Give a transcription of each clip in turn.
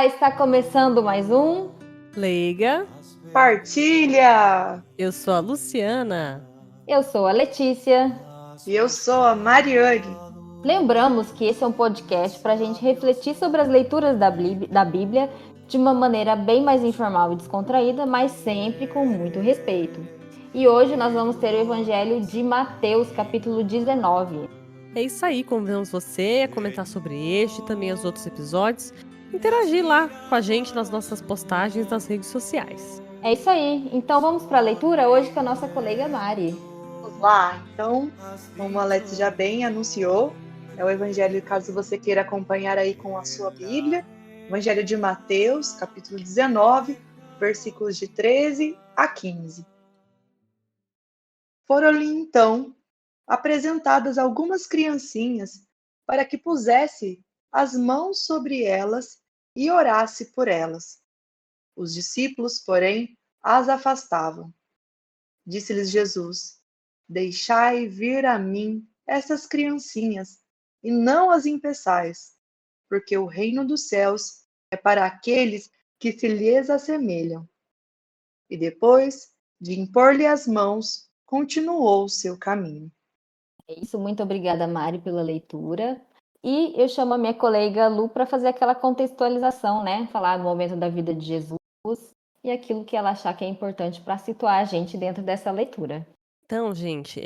Olá, está começando mais um. Leiga, Partilha! eu sou a Luciana. Eu sou a Letícia. E eu sou a Mariane. Lembramos que esse é um podcast para a gente refletir sobre as leituras da Bíblia de uma maneira bem mais informal e descontraída, mas sempre com muito respeito. E hoje nós vamos ter o Evangelho de Mateus, capítulo 19. É isso aí, convidamos você a comentar sobre este e também os outros episódios, interagir lá com a gente nas nossas postagens nas redes sociais. É isso aí, então vamos para a leitura hoje com a nossa colega Mari. Vamos lá, então, como a Letícia já bem anunciou, é o Evangelho, caso você queira acompanhar aí com a sua Bíblia, Evangelho de Mateus, capítulo 19, versículos de 13 a 15. Foram-lhe então apresentadas algumas criancinhas para que pusesse as mãos sobre elas e orasse por elas. Os discípulos, porém, as afastavam. Disse-lhes Jesus: Deixai vir a mim essas criancinhas, e não as impeçais, porque o reino dos céus é para aqueles que se lhes assemelham. E depois de impor-lhe as mãos, continuou o seu caminho. É isso, muito obrigada, Mari, pela leitura. E eu chamo a minha colega Lu para fazer aquela contextualização, né? Falar do momento da vida de Jesus e aquilo que ela achar que é importante para situar a gente dentro dessa leitura. Então, gente,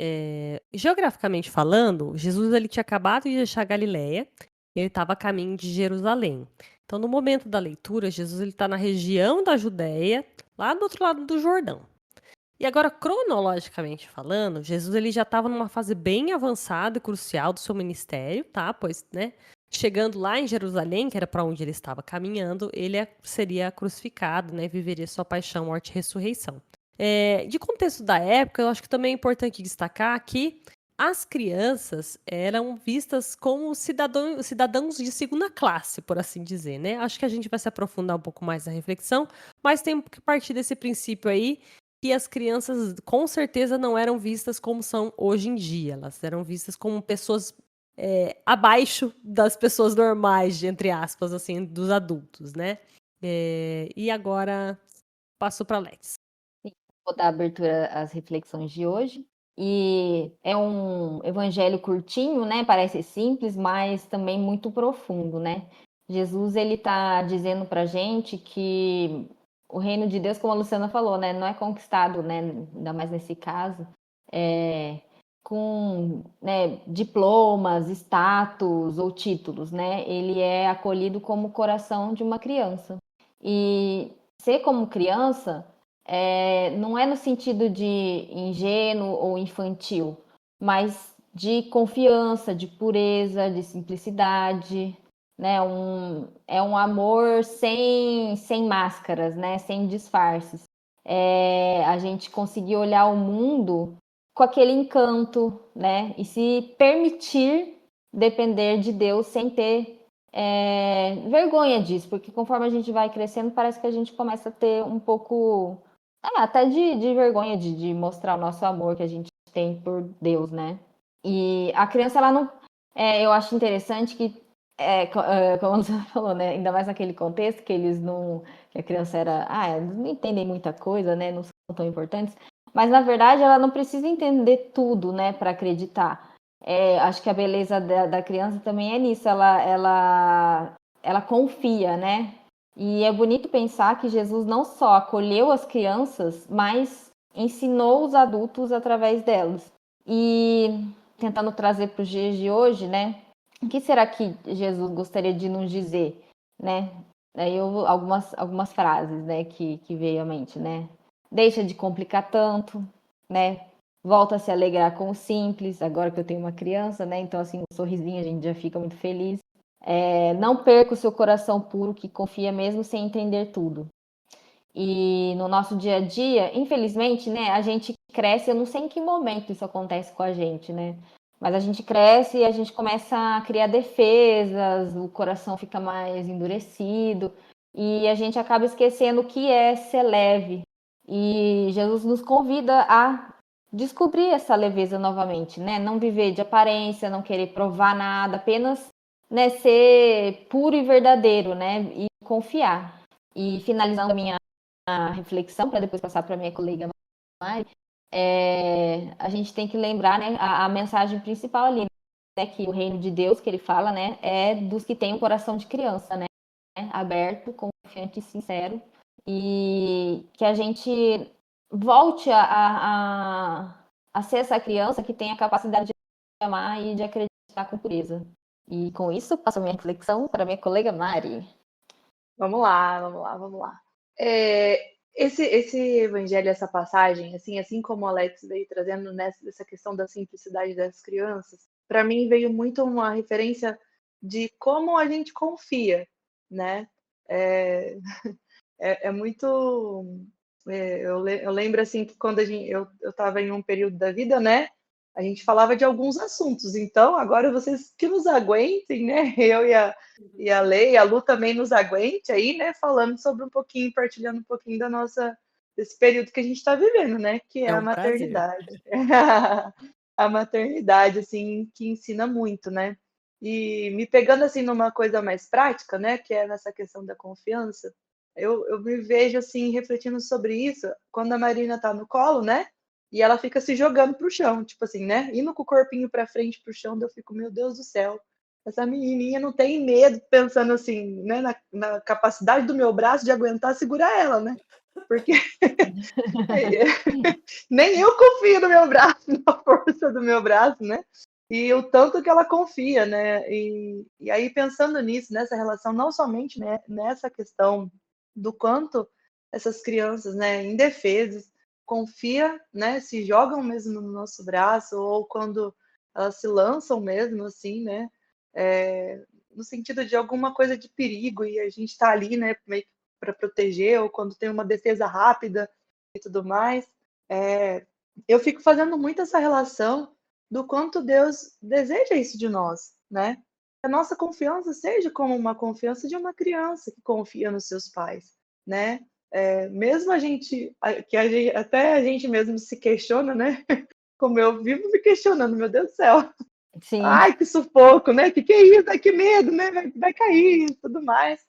geograficamente falando, Jesus ele tinha acabado de deixar Galiléia, ele estava a caminho de Jerusalém. Então, no momento da leitura, Jesus está na região da Judéia, lá do outro lado do Jordão. E agora, cronologicamente falando, Jesus ele já estava numa fase bem avançada e crucial do seu ministério, tá? Pois, né, chegando lá em Jerusalém, que era para onde ele estava caminhando, ele seria crucificado, né, viveria sua paixão, morte e ressurreição. De contexto da época, eu acho que também é importante destacar que as crianças eram vistas como cidadãos de segunda classe, por assim dizer, né? Acho que a gente vai se aprofundar um pouco mais na reflexão, mas tem que partir desse princípio aí que as crianças com certeza não eram vistas como são hoje em dia. Elas eram vistas como pessoas abaixo das pessoas normais, entre aspas, assim, dos adultos, né? E agora passo para Lex. Vou dar abertura às reflexões de hoje. E é um evangelho curtinho, né? Parece simples, mas também muito profundo, né? Jesus ele está dizendo para gente que o reino de Deus, como a Luciana falou, né, não é conquistado, né, ainda mais nesse caso, com, né, diplomas, status ou títulos, né? Ele é acolhido como o coração de uma criança. E ser como criança não é no sentido de ingênuo ou infantil, mas de confiança, de pureza, de simplicidade, né? É um amor sem máscaras, né? Sem disfarces. A gente conseguir olhar o mundo com aquele encanto, né? E se permitir depender de Deus sem ter vergonha disso, porque conforme a gente vai crescendo, parece que a gente começa a ter um pouco até de vergonha de mostrar o nosso amor que a gente tem por Deus, né? E a criança, ela não. Eu acho interessante que, como você falou, né? Ainda mais naquele contexto que eles não. Que a criança era. Eles não entendem muita coisa, né? Não são tão importantes. Mas, na verdade, ela não precisa entender tudo, né? Para acreditar. Acho que a beleza da criança também é nisso. Ela confia, né? E é bonito pensar que Jesus não só acolheu as crianças, mas ensinou os adultos através delas. E tentando trazer para os dias de hoje, né? O que será que Jesus gostaria de nos dizer, né? Aí algumas frases, né, que veio à mente, né? Deixa de complicar tanto, né? Volta a se alegrar com o simples, agora que eu tenho uma criança, né? Então, assim, um sorrisinho a gente já fica muito feliz. Não perca o seu coração puro que confia mesmo sem entender tudo. E no nosso dia a dia, infelizmente, né, a gente cresce, eu não sei em que momento isso acontece com a gente, né? Mas a gente cresce e a gente começa a criar defesas, o coração fica mais endurecido e a gente acaba esquecendo o que é ser leve. E Jesus nos convida a descobrir essa leveza novamente, né? Não viver de aparência, não querer provar nada, apenas, né, ser puro e verdadeiro, né? E confiar. E finalizando a minha reflexão, para depois passar para minha colega Mari, a gente tem que lembrar, né, a mensagem principal ali, né, que o reino de Deus, que ele fala, né, é dos que têm um coração de criança, né, aberto, confiante e sincero, e que a gente volte a ser essa criança que tem a capacidade de amar e de acreditar com pureza. E com isso, passo a minha reflexão para minha colega Mari. Vamos lá, vamos lá, vamos lá. Esse evangelho, essa passagem, assim como o Alex veio trazendo nessa questão da simplicidade das crianças, para mim veio muito uma referência de como a gente confia, né? É muito. Eu lembro assim que quando eu estava em um período da vida, né? A gente falava de alguns assuntos. Então, agora vocês que nos aguentem, né? Eu e a Lei, e a Lu também nos aguente aí, né? Falando sobre um pouquinho, partilhando um pouquinho desse período que a gente está vivendo, né? Que é É a um prazer. maternidade. A maternidade, assim, que ensina muito, né? E me pegando assim numa coisa mais prática, né? Que é nessa questão da confiança. Eu me vejo assim refletindo sobre isso quando a Marina tá no colo, né? E ela fica se jogando pro chão, tipo assim, né? Indo com o corpinho para frente pro chão, eu fico, meu Deus do céu, essa menininha não tem medo, pensando assim, né? Na capacidade do meu braço de aguentar segurar ela, né? Porque nem eu confio no meu braço, na força do meu braço, né? E o tanto que ela confia, né? E aí, pensando nisso, nessa relação, não somente, né, nessa questão do quanto essas crianças, né, indefesas, confia, né, se jogam mesmo no nosso braço, ou quando elas se lançam mesmo, assim, né, no sentido de alguma coisa de perigo, e a gente está ali, né, meio para proteger, ou quando tem uma defesa rápida e tudo mais. Eu fico fazendo muito essa relação do quanto Deus deseja isso de nós, né? A nossa confiança seja como uma confiança de uma criança que confia nos seus pais, né? Mesmo até a gente mesmo se questiona, né? Como eu vivo me questionando, meu Deus do céu, Sim, ai, que sufoco, né? Que é isso? Ai, que medo, né? Vai cair e tudo mais.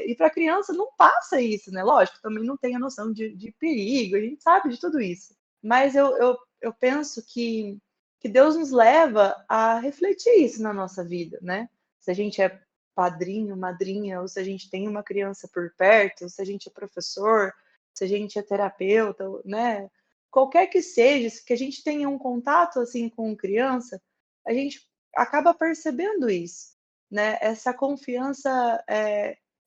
E para a criança não passa isso, né? Lógico, também não tem a noção de perigo, a gente sabe de tudo isso. Mas eu penso que Deus nos leva a refletir isso na nossa vida, né? Se a gente é padrinho, madrinha, ou se a gente tem uma criança por perto, ou se a gente é professor, se a gente é terapeuta, né? Qualquer que seja, que a gente tenha um contato assim com criança, a gente acaba percebendo isso, né? Essa confiança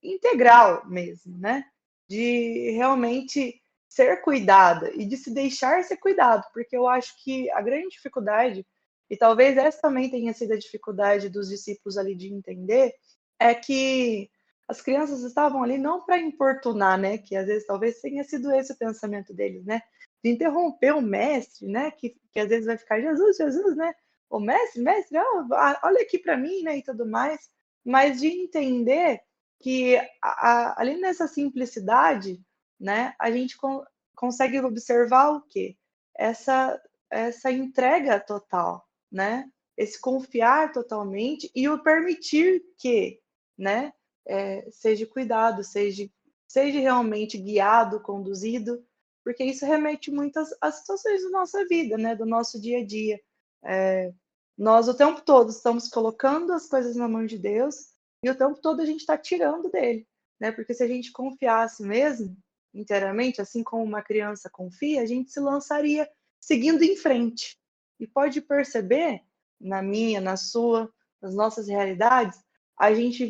integral mesmo, né? De realmente ser cuidada e de se deixar ser cuidado, porque eu acho que a grande dificuldade, e talvez essa também tenha sido a dificuldade dos discípulos ali de entender, é que as crianças estavam ali não para importunar, né? Que às vezes talvez tenha sido esse o pensamento deles, né? De interromper o mestre, né? Que às vezes vai ficar Jesus, Jesus, né? O mestre, olha aqui para mim, né? E tudo mais, mas de entender que ali nessa simplicidade, né? A gente consegue observar o quê? Essa entrega total, né? Esse confiar totalmente e o permitir que, né? Seja cuidado, seja realmente guiado, conduzido, porque isso remete muito às situações da nossa vida, né? Do nosso dia a dia. Nós o tempo todo estamos colocando as coisas na mão de Deus e o tempo todo a gente está tirando dele, né? Porque se a gente confiasse mesmo inteiramente, assim como uma criança confia, a gente se lançaria seguindo em frente. E pode perceber, na minha, na sua, nas nossas realidades, a gente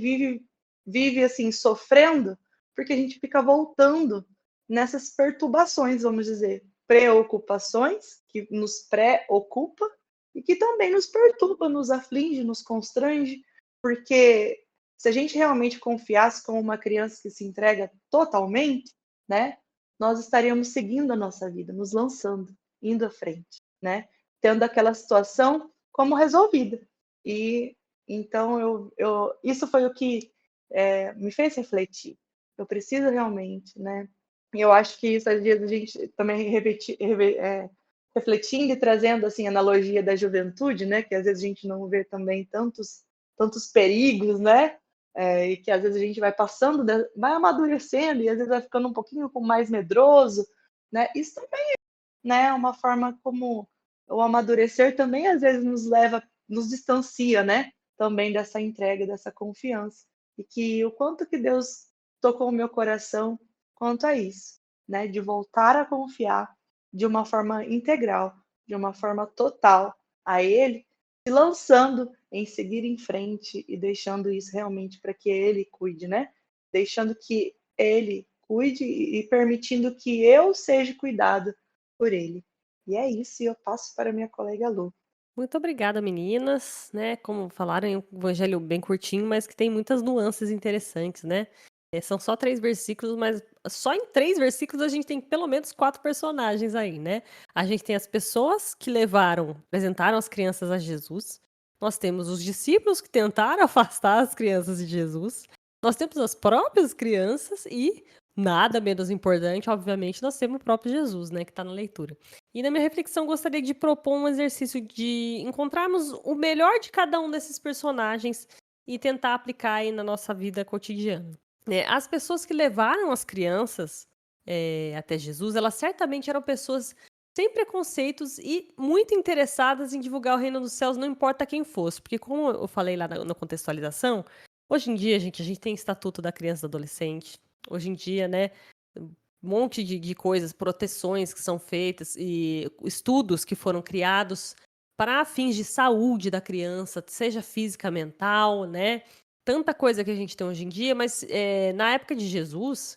vive assim, sofrendo, porque a gente fica voltando nessas perturbações, vamos dizer, preocupações, que nos preocupa, e que também nos perturba, nos aflige, nos constrange, porque se a gente realmente confiasse como uma criança que se entrega totalmente, né, nós estaríamos seguindo a nossa vida, nos lançando, indo à frente, né, tendo aquela situação como resolvida. E então isso foi o que me fez refletir. Eu preciso realmente, né? E eu acho que isso às vezes a gente também refletindo e trazendo assim analogia da juventude, né? Que às vezes a gente não vê também tantos perigos, né? e que às vezes a gente vai passando, vai amadurecendo e às vezes vai ficando um pouquinho mais medroso, né? Isso também, né, uma forma como o amadurecer também às vezes nos distancia, né? Também dessa entrega, dessa confiança. E que o quanto que Deus tocou o meu coração quanto a isso, né? De voltar a confiar de uma forma integral, de uma forma total a Ele, se lançando em seguir em frente e deixando isso realmente para que Ele cuide, né? Deixando que Ele cuide e permitindo que eu seja cuidado por Ele. E é isso, e eu passo para minha colega Lu. Muito obrigada, meninas, né? Como falaram, é um evangelho bem curtinho, mas que tem muitas nuances interessantes, né? São só 3 versículos, mas só em 3 versículos a gente tem pelo menos 4 personagens aí, né? A gente tem as pessoas que apresentaram as crianças a Jesus. Nós temos os discípulos que tentaram afastar as crianças de Jesus. Nós temos as próprias crianças e, nada menos importante, obviamente, nós temos o próprio Jesus, né? Que está na leitura. E na minha reflexão, gostaria de propor um exercício de encontrarmos o melhor de cada um desses personagens e tentar aplicar aí na nossa vida cotidiana. As pessoas que levaram as crianças até Jesus, elas certamente eram pessoas sem preconceitos e muito interessadas em divulgar o reino dos céus, não importa quem fosse. Porque, como eu falei lá na contextualização, hoje em dia, a gente tem Estatuto da Criança e do Adolescente. Hoje em dia, né, um monte de coisas, proteções que são feitas e estudos que foram criados para fins de saúde da criança, seja física, mental, né? Tanta coisa que a gente tem hoje em dia, mas na época de Jesus,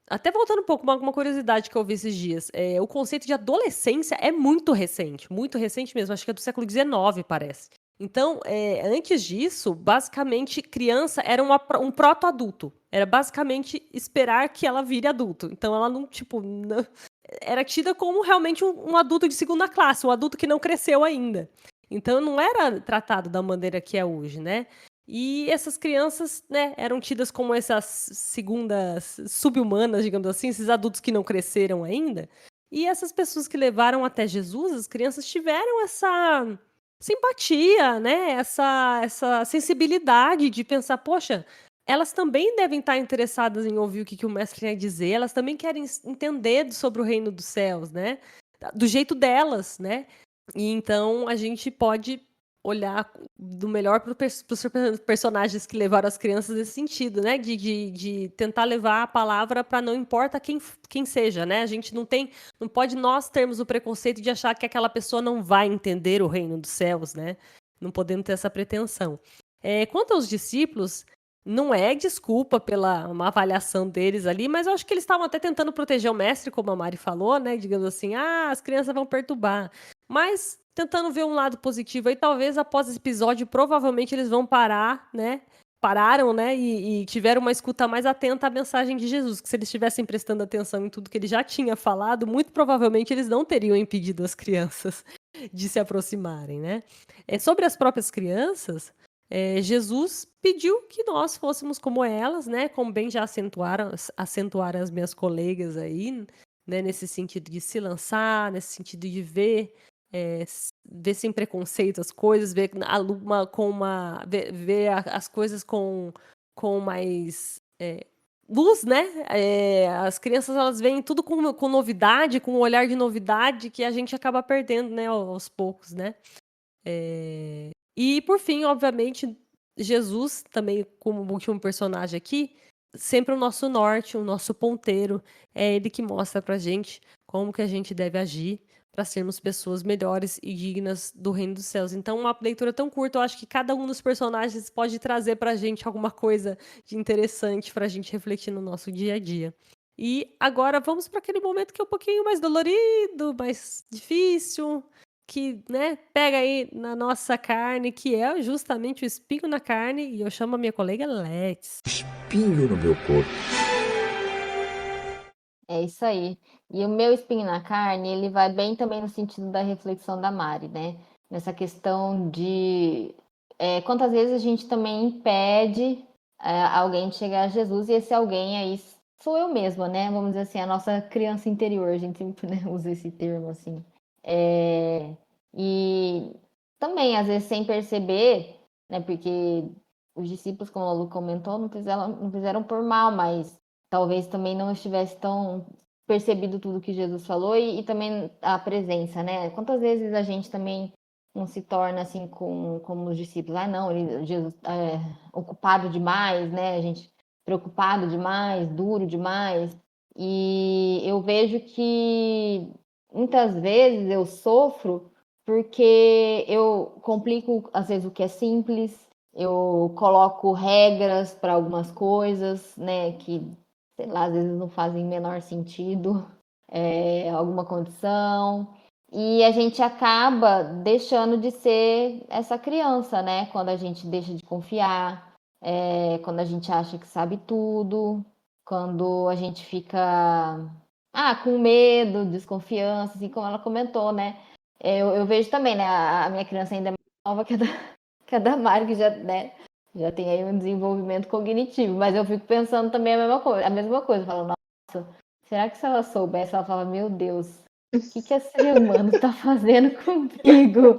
até voltando um pouco, uma curiosidade que eu vi esses dias, o conceito de adolescência é muito recente mesmo, acho que é do século XIX, parece. Então, antes disso, basicamente, criança era um proto-adulto. Era basicamente esperar que ela vire adulto. Então, ela não, tipo, era tida como realmente um adulto de segunda classe, um adulto que não cresceu ainda. Então, não era tratado da maneira que é hoje, né? E essas crianças, né, eram tidas como essas segundas sub-humanas, digamos assim, esses adultos que não cresceram ainda. E essas pessoas que levaram até Jesus, as crianças tiveram essa simpatia, né? Essa sensibilidade de pensar, poxa, elas também devem estar interessadas em ouvir o que o mestre tem a dizer, elas também querem entender sobre o reino dos céus, né? Do jeito delas, né? E então a gente pode olhar do melhor para os personagens que levaram as crianças nesse sentido, né? De tentar levar a palavra para não importa quem seja, né? A gente não pode nós termos o preconceito de achar que aquela pessoa não vai entender o reino dos céus, né? Não podemos ter essa pretensão. Quanto aos discípulos, não é desculpa pela uma avaliação deles ali, mas eu acho que eles estavam até tentando proteger o mestre, como a Mari falou, né? Digamos assim, as crianças vão perturbar. Mas tentando ver um lado positivo aí, talvez após esse episódio, provavelmente eles vão parar, né? Pararam, né? E tiveram uma escuta mais atenta à mensagem de Jesus. Que se eles estivessem prestando atenção em tudo que ele já tinha falado, muito provavelmente eles não teriam impedido as crianças de se aproximarem, né? Sobre as próprias crianças, Jesus pediu que nós fôssemos como elas, né? Como bem já acentuaram as minhas colegas aí, né? Nesse sentido de se lançar, nesse sentido de ver sem preconceito as coisas, ver as coisas com mais luz, né? As crianças elas veem tudo com novidade, com um olhar de novidade que a gente acaba perdendo, né? Aos poucos, né? E por fim, obviamente, Jesus também como último personagem aqui, sempre o nosso norte, o nosso ponteiro, é ele que mostra pra gente como que a gente deve agir para sermos pessoas melhores e dignas do reino dos céus. Então, uma leitura tão curta, eu acho que cada um dos personagens pode trazer pra gente alguma coisa de interessante pra gente refletir no nosso dia a dia. E agora vamos para aquele momento que é um pouquinho mais dolorido, mais difícil, que, né, pega aí na nossa carne, que é justamente o espinho na carne, e eu chamo a minha colega Let's. Espinho no meu corpo. É isso aí. E o meu espinho na carne, ele vai bem também no sentido da reflexão da Mari, né? Nessa questão de quantas vezes a gente também impede alguém de chegar a Jesus, e esse alguém aí sou eu mesma, né? Vamos dizer assim, a nossa criança interior, a gente sempre, né, usa esse termo assim. E também, às vezes, sem perceber, né? Porque os discípulos, como a Lu comentou, não fizeram por mal, mas talvez também não estivesse tão percebido tudo que Jesus falou e também a presença, né? Quantas vezes a gente também não se torna assim como os discípulos? Ah, não, Jesus é ocupado demais, né? A gente preocupado demais, duro demais. E eu vejo que muitas vezes eu sofro porque eu complico, às vezes, o que é simples, eu coloco regras para algumas coisas, né, que, sei lá, às vezes não fazem menor sentido, alguma condição, e a gente acaba deixando de ser essa criança, né, quando a gente deixa de confiar, quando a gente acha que sabe tudo, quando a gente fica com medo, desconfiança, assim como ela comentou, né? Eu vejo também, né? A minha criança ainda é mais nova que a da Mari, que já, né, já tem aí um desenvolvimento cognitivo, mas eu fico pensando também a mesma coisa, falo, nossa, será que se ela soubesse, ela fala, meu Deus, o que esse ser humano tá fazendo comigo?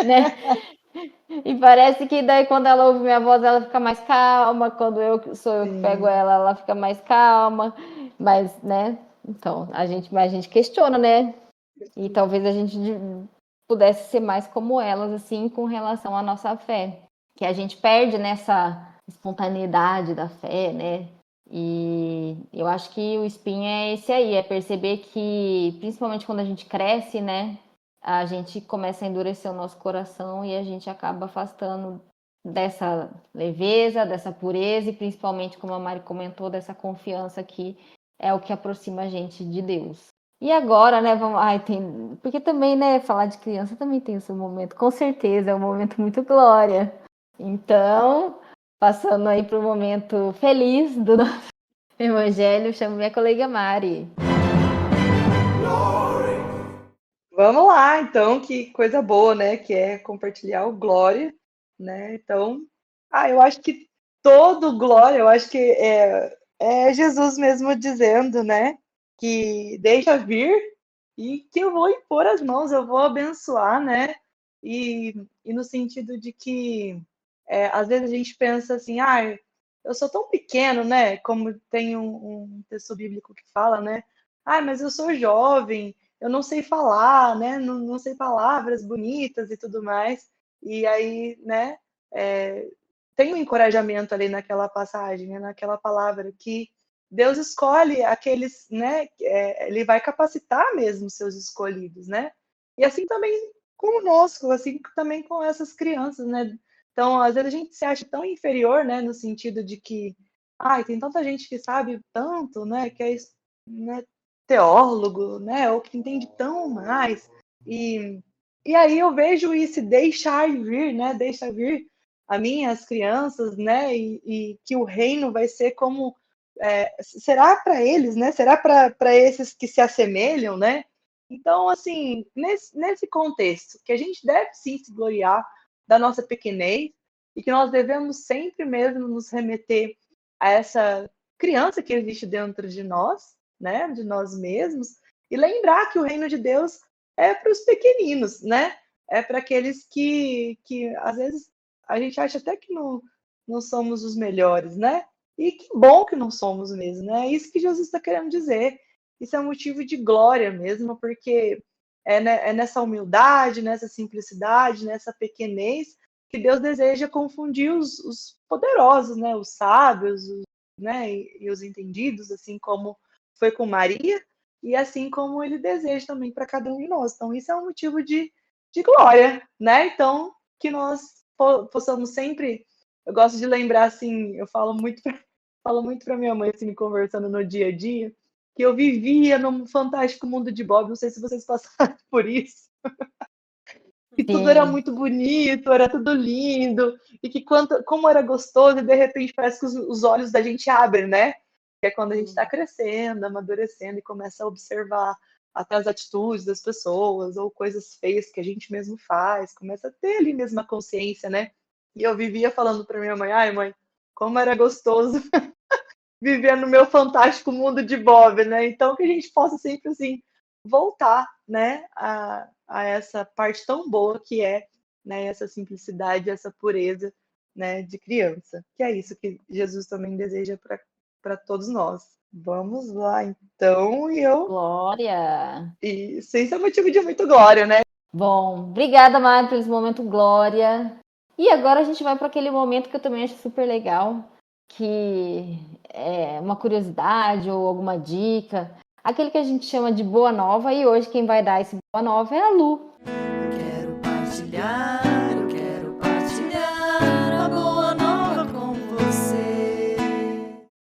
Né? E parece que daí quando ela ouve minha voz, ela fica mais calma, quando sou eu que pego Sim. ela fica mais calma, mas, né, então, a gente questiona, né, e talvez a gente pudesse ser mais como elas, assim, com relação à nossa fé, que a gente perde nessa espontaneidade da fé, né, e eu acho que o espinho é esse aí, é perceber que, principalmente quando a gente cresce, né, a gente começa a endurecer o nosso coração e a gente acaba afastando dessa leveza, dessa pureza e principalmente, como a Mari comentou, dessa confiança que é o que aproxima a gente de Deus. E agora, né, vamos, porque também, né, falar de criança também tem o seu momento, com certeza, é um momento muito glória. Então, passando aí para o momento feliz do nosso evangelho, chamo minha colega Mari. Vamos lá, então, que coisa boa, né? Que é compartilhar o glória, né? Então, eu acho que todo glória, eu acho que é Jesus mesmo dizendo, né? Que deixa vir e que eu vou impor as mãos, eu vou abençoar, né? E no sentido de que às vezes a gente pensa assim, eu sou tão pequeno, né? Como tem um texto bíblico que fala, né? Mas eu sou jovem, eu não sei falar, né? Não sei palavras bonitas e tudo mais. E aí, né? Tem um encorajamento ali naquela passagem, né, naquela palavra que Deus escolhe aqueles, né? Ele vai capacitar mesmo seus escolhidos, né? E assim também conosco, assim também com essas crianças, né? Então, às vezes a gente se acha tão inferior, né? No sentido de que, tem tanta gente que sabe tanto, né? Que é, né, teólogo, né? Ou que entende tão mais. E aí eu vejo isso, deixar vir, né? Deixa vir a mim, as crianças, né? E que o reino vai ser como será para eles, né? Será para esses que se assemelham, né? Então, assim, nesse contexto, que a gente deve sim se gloriar da nossa pequenez e que nós devemos sempre mesmo nos remeter a essa criança que existe dentro de nós, né? De nós mesmos, e lembrar que o reino de Deus é para os pequeninos, né? É para aqueles que às vezes a gente acha até que não somos os melhores, né? E que bom que não somos mesmo, né? É isso que Jesus está querendo dizer. Isso é um motivo de glória mesmo, porque é nessa humildade, nessa simplicidade, nessa pequenez que Deus deseja confundir os poderosos, né? Os sábios, né? E os entendidos, assim como foi com Maria, e assim como ele deseja também para cada um de nós. Então, isso é um motivo de glória, né? Então, que nós possamos sempre. Eu gosto de lembrar, assim, eu falo muito para minha mãe, assim, me conversando no dia a dia, que eu vivia num fantástico mundo de Bob. Não sei se vocês passaram por isso. Que tudo era Sim. muito bonito, era tudo lindo, e que como era gostoso, e de repente parece que os olhos da gente abrem, né? Que é quando a gente está crescendo, amadurecendo e começa a observar até as atitudes das pessoas, ou coisas feias que a gente mesmo faz, começa a ter ali mesmo a consciência, né? E eu vivia falando para minha mãe, mãe, como era gostoso viver no meu fantástico mundo de Bob, né? Então que a gente possa sempre assim voltar, né, a essa parte tão boa que é, né, essa simplicidade, essa pureza né, de criança, que é isso que Jesus também deseja para todos nós. Vamos lá, então, Glória! e sem ser motivo de muito glória, né? Bom, obrigada, Mari, por esse momento glória. E agora a gente vai para aquele momento que eu também acho super legal, que é uma curiosidade ou alguma dica, aquele que a gente chama de boa nova, e hoje quem vai dar esse boa nova é a Lu. Eu quero partilhar a boa nova com você.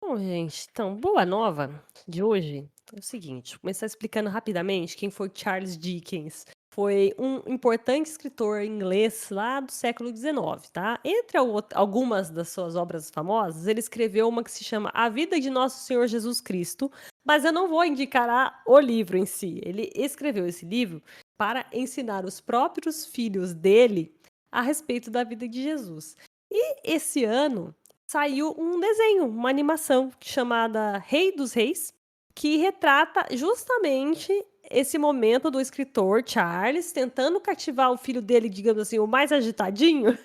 Bom, gente, então, boa nova de hoje é o seguinte, vou começar explicando rapidamente quem foi Charles Dickens. Foi um importante escritor inglês lá do século XIX, tá? Entre algumas das suas obras famosas, ele escreveu uma que se chama A Vida de Nosso Senhor Jesus Cristo, mas eu não vou indicar o livro em si. Ele escreveu esse livro para ensinar os próprios filhos dele a respeito da vida de Jesus. E esse ano saiu um desenho, uma animação chamada Rei dos Reis, que retrata justamente esse momento do escritor Charles tentando cativar o filho dele, digamos assim, o mais agitadinho,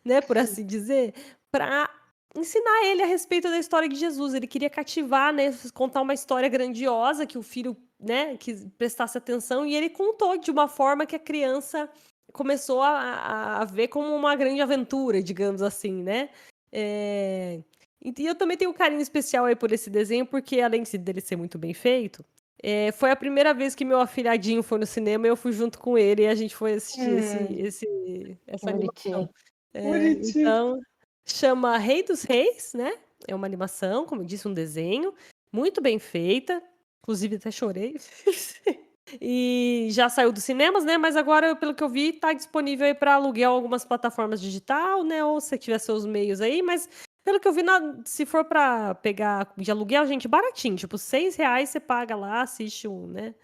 né, por assim dizer, para ensinar ele a respeito da história de Jesus. Ele queria cativar, né, contar uma história grandiosa que o filho, né, que prestasse atenção, e ele contou de uma forma que a criança começou a ver como uma grande aventura, digamos assim, né? E eu também tenho um carinho especial aí por esse desenho, porque além dele ser muito bem feito, foi a primeira vez que meu afilhadinho foi no cinema e eu fui junto com ele e a gente foi assistir essa animação. Bonitinho. Bonitinho. Então, chama Rei dos Reis, né? É uma animação, como eu disse, um desenho, muito bem feita. Inclusive, até chorei. E já saiu dos cinemas, né? Mas agora, pelo que eu vi, tá disponível aí para aluguel em algumas plataformas digital, né? Ou se tiver seus meios aí, mas pelo que eu vi, se for para pegar de aluguel, gente, baratinho, tipo, R$6 você paga lá, assiste né?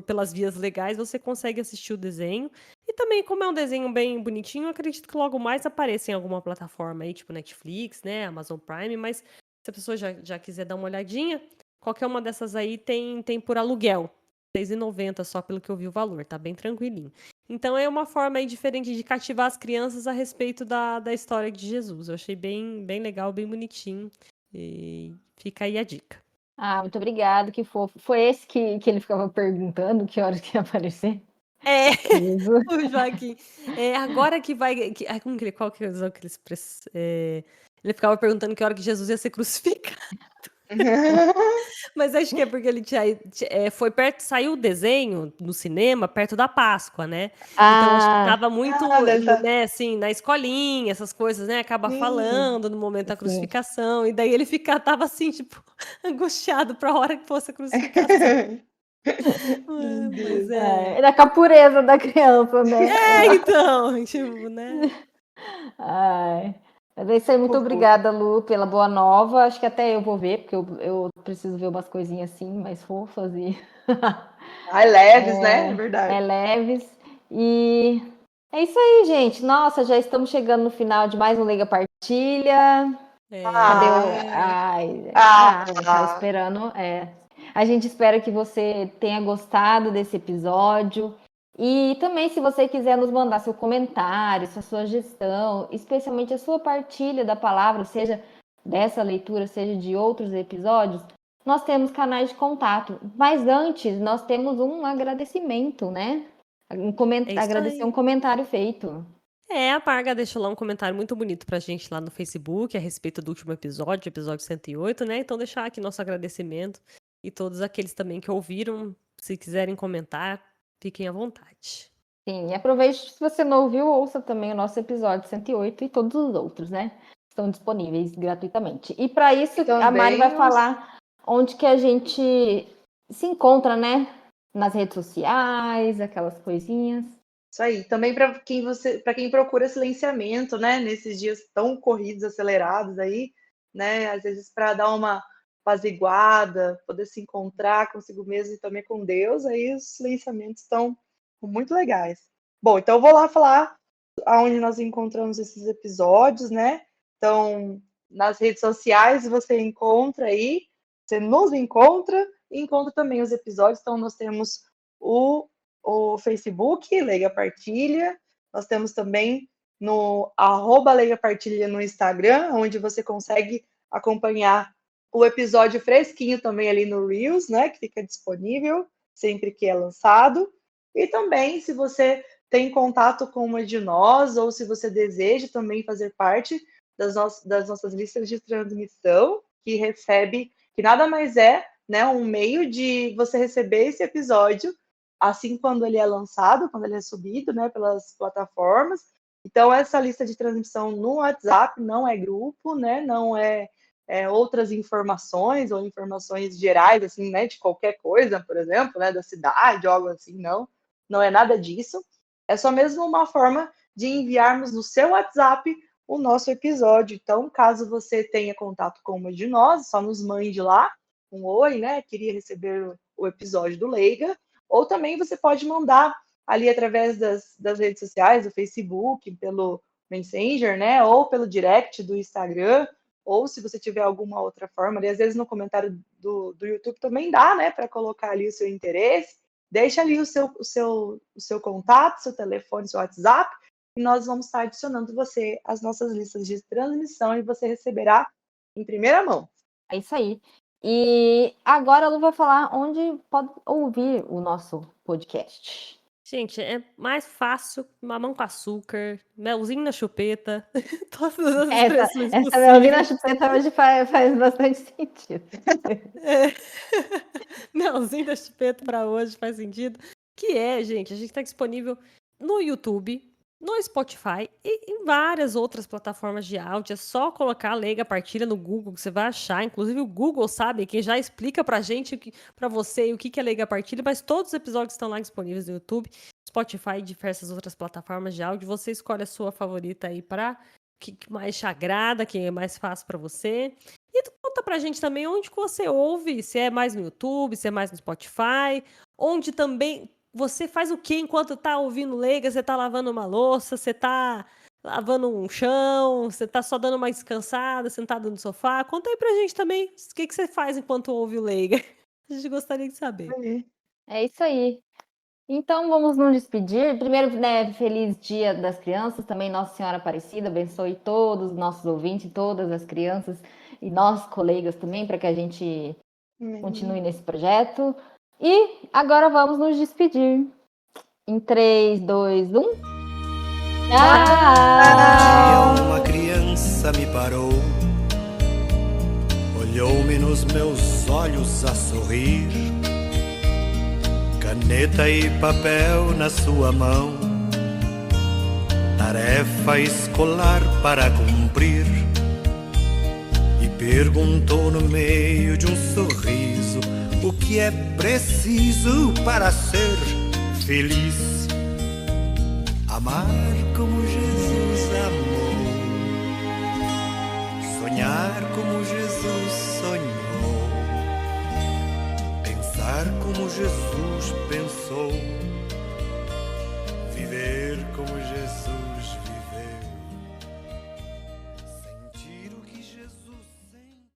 Pelas vias legais, você consegue assistir o desenho. E também, como é um desenho bem bonitinho, eu acredito que logo mais apareça em alguma plataforma aí, tipo Netflix, né? Amazon Prime, mas se a pessoa já quiser dar uma olhadinha, qualquer uma dessas aí tem por aluguel. R$6,90 só pelo que eu vi o valor, tá bem tranquilinho. Então é uma forma aí diferente de cativar as crianças a respeito da história de Jesus. Eu achei bem legal, bem bonitinho. E fica aí a dica. Ah, muito obrigada, que fofo. Foi esse que ele ficava perguntando que horas que ia aparecer? É, Jesus. o Joaquim. Agora que vai. Qual que é o que ele ficava perguntando que hora que Jesus ia ser crucificado. Mas acho que é porque ele foi perto, saiu o desenho no cinema perto da Páscoa, né? Então acho que Ah, tava muito, Dessa... né, assim, na escolinha, essas coisas, né? Acaba Sim. falando no momento da sim. crucificação, e daí ele tava assim, tipo, angustiado pra hora que fosse a crucificação. Meu Mas Deus. É com a pureza da criança, né? então, tipo, né? Ai. Mas é isso aí, muito Fofura. obrigada, Lu, pela boa nova. Acho que até eu vou ver, porque eu preciso ver umas coisinhas assim, mais fofas e Ai, leves, né? É verdade. leves. E é isso aí, gente. Nossa, já estamos chegando no final de mais um Liga Partilha. Cadê o. É. Tá Ah, esperando. A gente espera que você tenha gostado desse episódio. E também, se você quiser nos mandar seu comentário, sua sugestão, especialmente a sua partilha da palavra, seja dessa leitura, seja de outros episódios, nós temos canais de contato. Mas antes, nós temos um agradecimento, né? É isso Agradecer um aí. comentário feito. A Parga deixou lá um comentário muito bonito pra gente lá no Facebook a respeito do último episódio 108, né? Então deixar aqui nosso agradecimento e todos aqueles também que ouviram, se quiserem comentar, fiquem à vontade. Sim, e aproveite, se você não ouviu, ouça também o nosso episódio 108 e todos os outros, né? Estão disponíveis gratuitamente. E para isso, e a Mari vai também falar onde que a gente se encontra, né? Nas redes sociais, aquelas coisinhas. isso aí. Também para quem procura silenciamento, né? Nesses dias tão corridos, acelerados aí, né? Às vezes para dar uma apaziguada, poder se encontrar consigo mesmo e também com Deus, aí os silenciamentos estão muito legais. Bom, então eu vou lá falar aonde nós encontramos esses episódios, né? Então, nas redes sociais você encontra aí, você nos encontra e encontra também os episódios. Então, nós temos o Facebook, Leiga Partilha, nós temos também no @Leiga Partilha no Instagram, onde você consegue acompanhar o episódio fresquinho também ali no Reels, né, que fica disponível sempre que é lançado. E também, se você tem contato com uma de nós, ou se você deseja também fazer parte das nossas listas de transmissão, que nada mais é, né, um meio de você receber esse episódio, assim quando ele é lançado, quando ele é subido, né, pelas plataformas. Então, essa lista de transmissão no WhatsApp não é grupo, né, não é outras informações ou informações gerais, assim, né, de qualquer coisa, por exemplo, né, da cidade, ou algo assim, não é nada disso. É só mesmo uma forma de enviarmos no seu WhatsApp o nosso episódio. Então, caso você tenha contato com uma de nós, só nos mande lá um oi, né, queria receber o episódio do Leiga, ou também você pode mandar ali através das redes sociais, do Facebook, pelo Messenger, né, ou pelo direct do Instagram, ou se você tiver alguma outra forma, ali, às vezes no comentário do YouTube também dá, né, para colocar ali o seu interesse. Deixa ali o seu contato, seu telefone, seu WhatsApp, e nós vamos estar adicionando você às nossas listas de transmissão e você receberá em primeira mão. É isso aí. E agora a Lu vai falar onde pode ouvir o nosso podcast. Gente, é mais fácil mamão com açúcar, melzinho na chupeta, todas as expressões Essa melzinha na possíveis. chupeta hoje faz bastante sentido. É. Melzinho da chupeta para hoje faz sentido. Que é, gente, a gente está disponível no YouTube, no Spotify e em várias outras plataformas de áudio. É só colocar Leiga Partilha no Google que você vai achar. Inclusive o Google sabe, quem já explica pra gente, pra você, o que é Leiga Partilha, mas todos os episódios estão lá disponíveis no YouTube, Spotify e diversas outras plataformas de áudio. Você escolhe a sua favorita aí para que mais te agrada, que é mais fácil para você. E conta pra gente também onde que você ouve, se é mais no YouTube, se é mais no Spotify, onde também você faz o que enquanto tá ouvindo Leiga? Você tá lavando uma louça, você tá lavando um chão, você tá só dando uma descansada, sentado no sofá? Conta aí pra gente também o que você faz enquanto ouve o Leiga. A gente gostaria de saber. É isso aí. Então vamos nos despedir. Primeiro, né, feliz Dia das Crianças, também Nossa Senhora Aparecida, abençoe todos os nossos ouvintes, todas as crianças e nós, colegas também, para que a gente continue nesse projeto. E agora vamos nos despedir. Em 3, 2, 1. Tchau! Uma criança me parou, olhou-me nos meus olhos a sorrir, caneta e papel na sua mão, tarefa escolar para cumprir, e perguntou no meio de um sorriso o que é preciso para ser feliz. Amar como Jesus amou, sonhar como Jesus sonhou, pensar como Jesus pensou, viver como Jesus